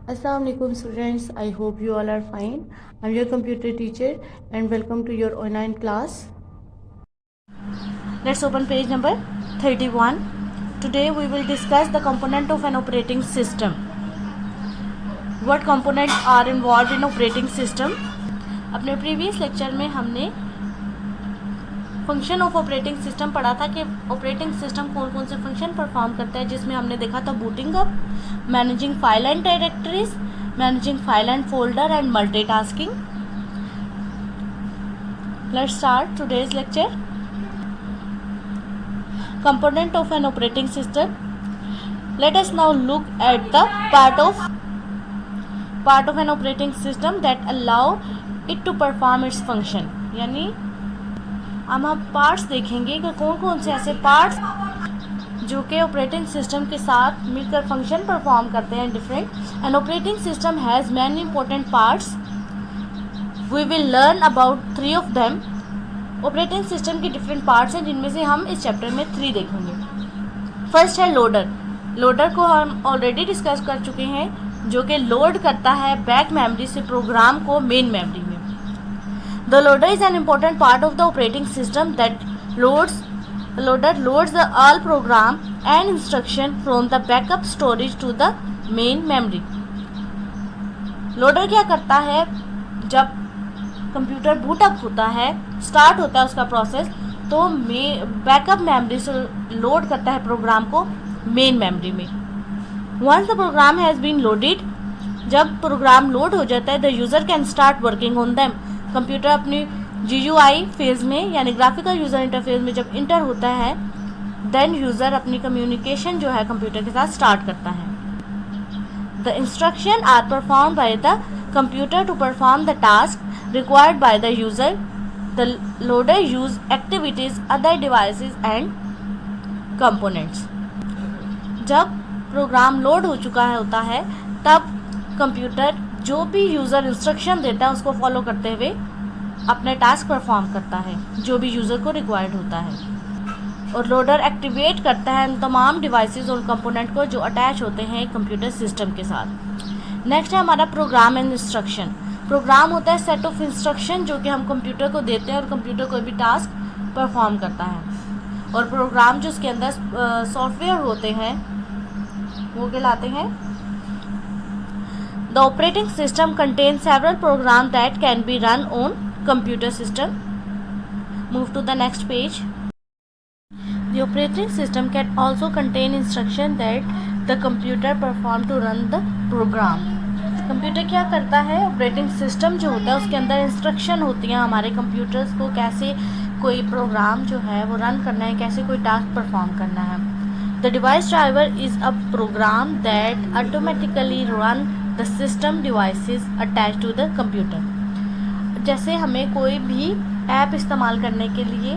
Assalamualaikum students, I hope you all are fine. I'm your computer teacher and welcome to your online class. Let's open page number 31. Today we will discuss the component of an operating system. What components are involved in operating system? अपने previous lecture में हमने function of operating system पढ़ा था कि operating system कौन कौन से function perform करता है, जिसमें हमने देखा था booting up, managing file and directories, managing file and folder and multitasking. Let's start today's lecture. Component of an operating system. Let us now look at the part of an operating system that allow it to perform its function. यानी हम parts देखेंगे कि कौन कौन से ऐसे parts जो कि ऑपरेटिंग सिस्टम के साथ मिलकर फंक्शन परफॉर्म करते हैं different. An operating system has many important parts. We will learn about 3 of them. Operating system के डिफरेंट पार्ट्स हैं जिनमें से हम इस चैप्टर में 3 देखेंगे. फर्स्ट है लोडर. लोडर को हम ऑलरेडी डिस्कस कर चुके हैं, जो कि लोड करता है बैक मेमोरी से प्रोग्राम को मेन मेमोरी में. The loader is an important part of the operating system that loads the all program and instruction from the backup storage to the main memory. Loader क्या करता है? जब computer boot up होता है, start होता है उसका प्रोसेस, तो बैकअप मेमोरी से लोड करता है प्रोग्राम को मेन मेमोरी में. Once the program has been loaded, जब प्रोग्राम लोड हो जाता है, the user can start working on them. Computer अपनी GUI फेज़ में यानी ग्राफिकल यूज़र इंटरफेस में जब इंटर होता है, देन यूज़र अपनी कम्युनिकेशन जो है कंप्यूटर के साथ स्टार्ट करता है. The instruction are perform by the computer to perform the task required by the user. The loader use activities other devices and components. जब प्रोग्राम लोड हो चुका होता है, तब कंप्यूटर जो भी यूज़र इंस्ट्रक्शन देता है उसको फॉलो करते हुए अपने टास्क परफॉर्म करता है जो भी यूज़र को रिक्वायर्ड होता है. और लोडर एक्टिवेट करता है उन तमाम डिवाइसेस और कंपोनेंट को जो अटैच होते हैं कंप्यूटर सिस्टम के साथ. नेक्स्ट है हमारा प्रोग्राम एंड इंस्ट्रक्शन. प्रोग्राम होता है सेट ऑफ इंस्ट्रक्शन जो कि हम कंप्यूटर को देते हैं और कंप्यूटर कोई भी टास्क परफॉर्म करता है. और प्रोग्राम जो उसके अंदर सॉफ्टवेयर होते हैं वो कहलाते हैं. The operating system contains several programs that can be run on computer system. Move to the next page. The operating system can also contain instruction that the computer perform to run the program. Computer क्या करता है? Operating system जो होता है उसके अंदर instruction होती हैं हमारे कंप्यूटर्स को कैसे कोई प्रोग्राम जो है वो रन करना है, कैसे कोई टास्क परफॉर्म करना है. The device driver is a program that automatically run the system devices attached to the computer. जैसे हमें कोई भी ऐप इस्तेमाल करने के लिए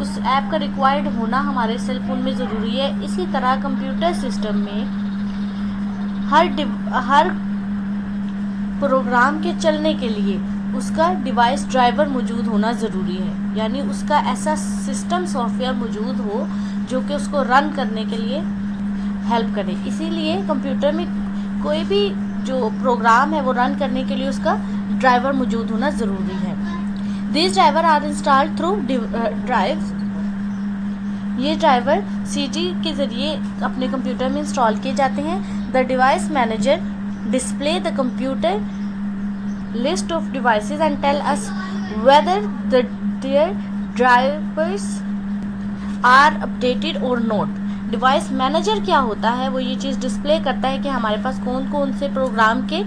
उस ऐप का रिक्वायर्ड होना हमारे सेल फोन में ज़रूरी है, इसी तरह कंप्यूटर सिस्टम में हर प्रोग्राम के चलने के लिए उसका डिवाइस ड्राइवर मौजूद होना ज़रूरी है. यानी उसका ऐसा सिस्टम सॉफ्टवेयर मौजूद हो जो कि उसको रन करने के लिए हेल्प करे. इसीलिए कंप्यूटर में कोई भी जो प्रोग्राम है वो रन करने के लिए उसका ड्राइवर मौजूद होना ज़रूरी है. This driver are installed through drives. ये ड्राइवर CD के ज़रिए अपने कंप्यूटर में इंस्टॉल किए जाते हैं. The device manager display the computer list of devices and tell us whether their drivers are updated और नॉट. डिवाइस मैनेजर क्या होता है? वो ये चीज़ डिस्प्ले करता है कि हमारे पास कौन कौन से प्रोग्राम के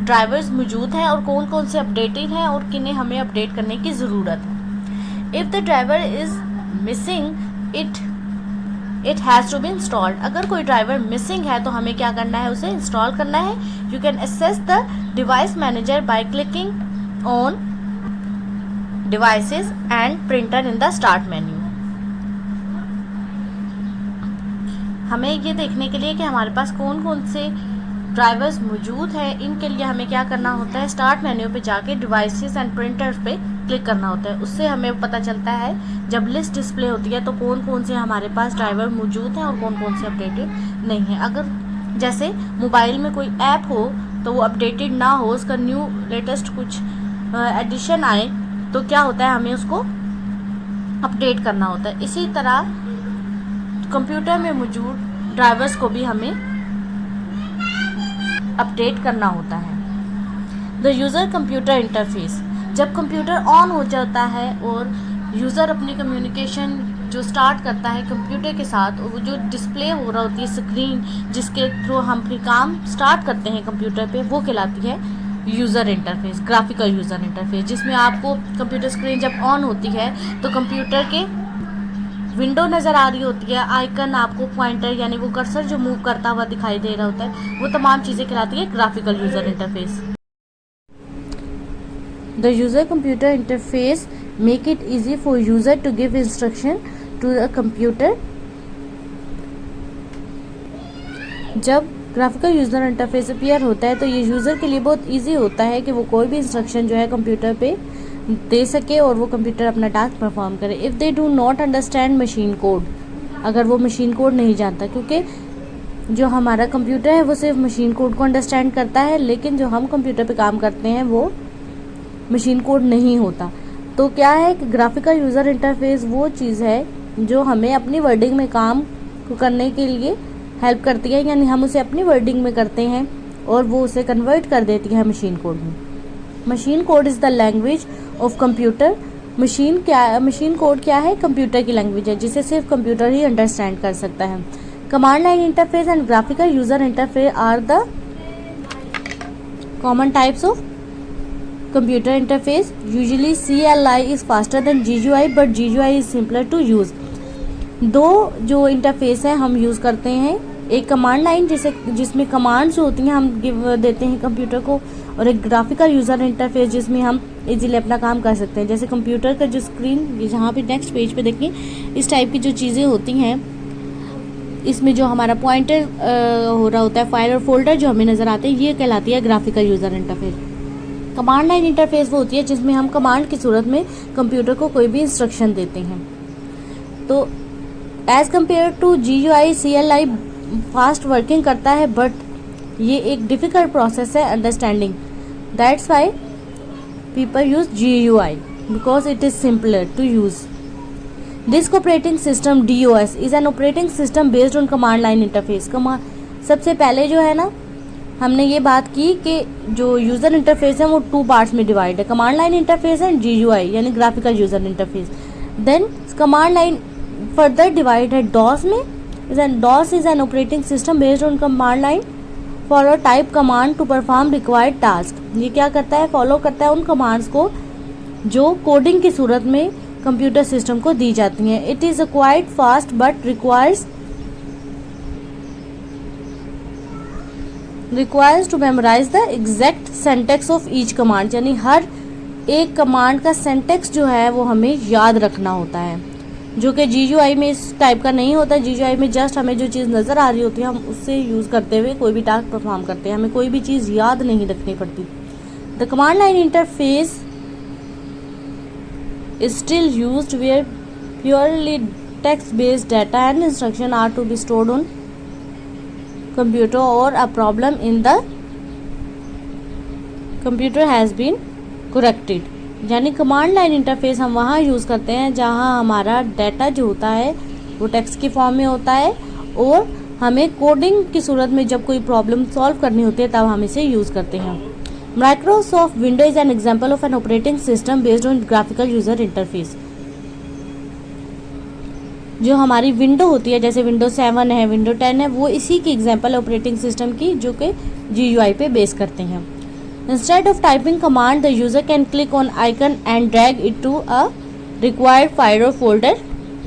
ड्राइवर्स मौजूद हैं और कौन कौन से अपडेटेड हैं और किन्हें हमें अपडेट करने की ज़रूरत है. If the driver is missing it has to be installed. अगर कोई ड्राइवर मिसिंग है तो हमें क्या करना है? उसे इंस्टॉल करना है. You can access the device manager by clicking on devices and printer in the start menu. हमें ये देखने के लिए कि हमारे पास कौन कौन से ड्राइवर्स मौजूद हैं, इनके लिए हमें क्या करना होता है? स्टार्ट मेन्यू पे जाके डिवाइसेस एंड प्रिंटर्स पे क्लिक करना होता है. उससे हमें पता चलता है जब लिस्ट डिस्प्ले होती है तो कौन कौन से हमारे पास ड्राइवर मौजूद हैं और कौन कौन से अपडेटेड नहीं हैं. अगर जैसे मोबाइल में कोई ऐप हो तो वो अपडेटेड ना हो, उसका न्यू लेटेस्ट कुछ एडिशन आए तो क्या होता है, हमें उसको अपडेट करना होता है। इसी तरह कंप्यूटर में मौजूद ड्राइवर्स को भी हमें अपडेट करना होता है। द यूज़र कंप्यूटर इंटरफेस, जब कंप्यूटर ऑन हो जाता है और यूज़र अपनी कम्युनिकेशन जो स्टार्ट करता है कंप्यूटर के साथ, वो जो डिस्प्ले हो रहा होती है स्क्रीन जिसके थ्रू हम अपनी काम स्टार्ट करते हैं कंप्यूटर पे, वो कहलाती है user interface, graphical user interface, जिसमें आपको कंप्यूटर स्क्रीन जब ऑन होती है तो कंप्यूटर के विंडो नज़र आ रही होती है, आइकन आपको पॉइंटर यानी वो कर्सर जो मूव करता हुआ दिखाई दे रहा होता है, वो तमाम चीज़ें कहलाती है graphical user interface. The user computer interface make it easy for user to give instruction to the computer। जब ग्राफिकल यूज़र इंटरफेस अपीयर होता है तो ये यूज़र के लिए बहुत इजी होता है कि वो कोई भी इंस्ट्रक्शन जो है कंप्यूटर पे दे सके और वो कंप्यूटर अपना टास्क परफॉर्म करे। If they do not understand machine code, अगर वो मशीन कोड नहीं जानता, क्योंकि जो हमारा कंप्यूटर है वो सिर्फ मशीन कोड को अंडरस्टैंड करता है, लेकिन जो हम कंप्यूटर पे काम करते हैं वो मशीन कोड नहीं होता। तो क्या है कि ग्राफिकल यूज़र इंटरफेस वो चीज़ है जो हमें अपनी वर्डिंग में काम को करने के लिए हेल्प करती है, यानी हम उसे अपनी वर्डिंग में करते हैं और वो उसे कन्वर्ट कर देती है मशीन कोड में। Machine code is the language of computer. Machine code क्या है? कंप्यूटर की लैंग्वेज है जिसे सिर्फ कंप्यूटर ही अंडरस्टैंड कर सकता है। Command line interface and graphical user interface are the common types of computer interface. Usually CLI is faster than GUI but GUI is simpler to use। दो जो इंटरफेस है हम यूज़ करते हैं, एक कमांड लाइन जिसमें कमांड्स होती हैं हम देते हैं कंप्यूटर को, और एक ग्राफिकल यूज़र इंटरफेस जिसमें हम इजीली अपना काम कर सकते हैं। जैसे कंप्यूटर का जो स्क्रीन, जहाँ पे नेक्स्ट पेज पे देखें, इस टाइप की जो चीज़ें होती हैं, इसमें जो हमारा पॉइंटर हो रहा होता है, फाइल और फोल्डर जो हमें नज़र आते हैं, ये कहलाती है graphical user interface. Command line interface वो होती है जिसमें हम कमांड की सूरत में कंप्यूटर को कोई भी इंस्ट्रक्शन देते हैं। तो as compare to GUI, CLI fast working करता है बट ये एक डिफ़िकल्ट प्रोसेस है understanding. That's why people use GUI because it is simpler to use. Disk operating system DOS is an operating system based on command line interface. सबसे पहले जो है ना, हमने ये बात की कि जो यूज़र इंटरफेस है वो 2 पार्ट्स में डिवाइड है, command line interface and GUI यानी graphical user interface. Then command line further divide है DOS में। DOS is an operating system based on command line for a type command to perform required task. ये क्या करता है? Follow करता है उन कमांड्स को जो कोडिंग की सूरत में कंप्यूटर सिस्टम को दी जाती हैं। It is quite fast but requires to memorize the exact syntax of each command, यानी हर एक कमांड का सिंटैक्स जो है वो हमें याद रखना होता है, जो कि GUI में इस टाइप का नहीं होता। GUI में जस्ट हमें जो चीज़ नज़र आ रही होती है हम उससे यूज़ करते हुए कोई भी टास्क परफॉर्म करते हैं, हमें कोई भी चीज़ याद नहीं रखनी पड़ती। The command line interface is still used where purely text-based data and instruction are to be stored on computer or a problem in the computer has been corrected। यानी कमांड लाइन इंटरफेस हम वहाँ use करते हैं जहाँ हमारा data जो होता है वो टेक्स्ट की फॉर्म में होता है और हमें कोडिंग की सूरत में जब कोई प्रॉब्लम सॉल्व करनी होती है तब हम इसे यूज़ करते हैं। Microsoft window is an example of an operating system based on graphical user interface. जो हमारी विंडो होती है, जैसे विंडो 7 है, विंडो 10 है, वो इसी की एग्जाम्पल ऑपरेटिंग सिस्टम की जो कि GUI पे बेस करते हैं। Instead of typing command the user can click on icon and drag it to a required file और फोल्डर।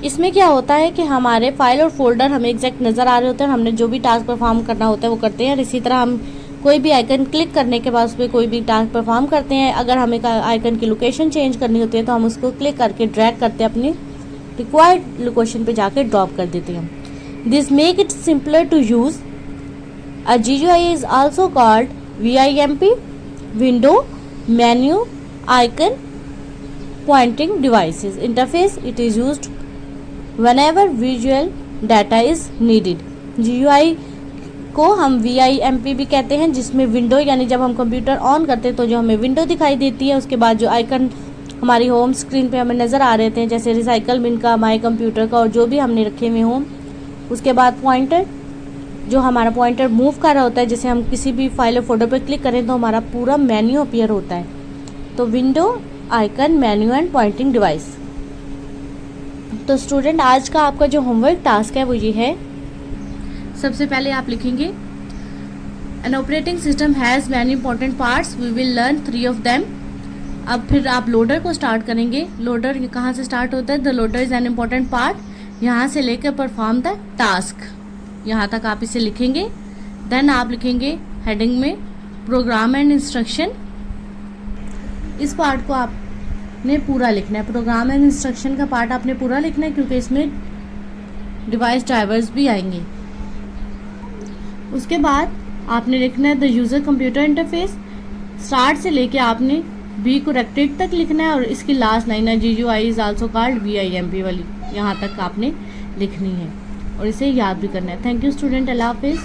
इसमें क्या होता है कि हमारे फाइल और फोल्डर हमें एग्जैक्ट नज़र आ रहे होते हैं, हमने जो भी टास्क परफॉर्म करना होता है वो करते हैं। और इसी तरह हम कोई भी आइकन क्लिक करने के बाद उस पर कोई भी टास्क परफॉर्म करते हैं। अगर हमें आइकन की लोकेशन चेंज करनी होती है तो हम उसको क्लिक करके ड्रैग करते हैं, अपनी रिक्वायर्ड लोकेशन पे जाके ड्रॉप कर देते हैं। This make it simpler to use. A GUI is also called VIMP, window menu icon pointing devices interface. It is used whenever visual data is needed। GUI को हम VIMP भी कहते हैं, जिसमें विंडो यानी जब हम कंप्यूटर ऑन करते हैं तो जो हमें विंडो दिखाई देती है, उसके बाद जो आइकन हमारी होम स्क्रीन पे हमें नज़र आ रहे थे, जैसे रिसाइकल बिन का, माई कंप्यूटर का और जो भी हमने रखे हुए हों। उसके बाद पॉइंटर, जो हमारा पॉइंटर मूव कर रहा होता है, जैसे हम किसी भी फाइल और फोल्डर पर क्लिक करें तो हमारा पूरा मेन्यू अपीयर होता है। तो window, icon, menu and pointing device. तो स्टूडेंट, आज का आपका जो होमवर्क टास्क है वो ये है। सबसे पहले आप लिखेंगे an operating system has many important parts, we will learn 3 of them. अब फिर आप लोडर को स्टार्ट करेंगे। लोडर कहाँ से स्टार्ट होता है? The loader is an important part, यहाँ से लेकर परफॉर्म द टास्क, यहाँ तक आप इसे लिखेंगे। देन आप लिखेंगे हेडिंग में प्रोग्राम एंड इंस्ट्रक्शन। इस पार्ट को आपने पूरा लिखना है। प्रोग्राम एंड इंस्ट्रक्शन का पार्ट आपने पूरा लिखना है, क्योंकि इसमें डिवाइस ड्राइवर्स भी आएंगे। उसके बाद आपने लिखना है the user computer interface. Start से लेके आपने बी करेक्टेड तक लिखना है, और इसकी लास्ट लाइन है GUI is also called VIMP वाली, यहाँ तक आपने लिखनी है और इसे याद भी करना है। थैंक यू स्टूडेंट, अल्लाह हाफिज़।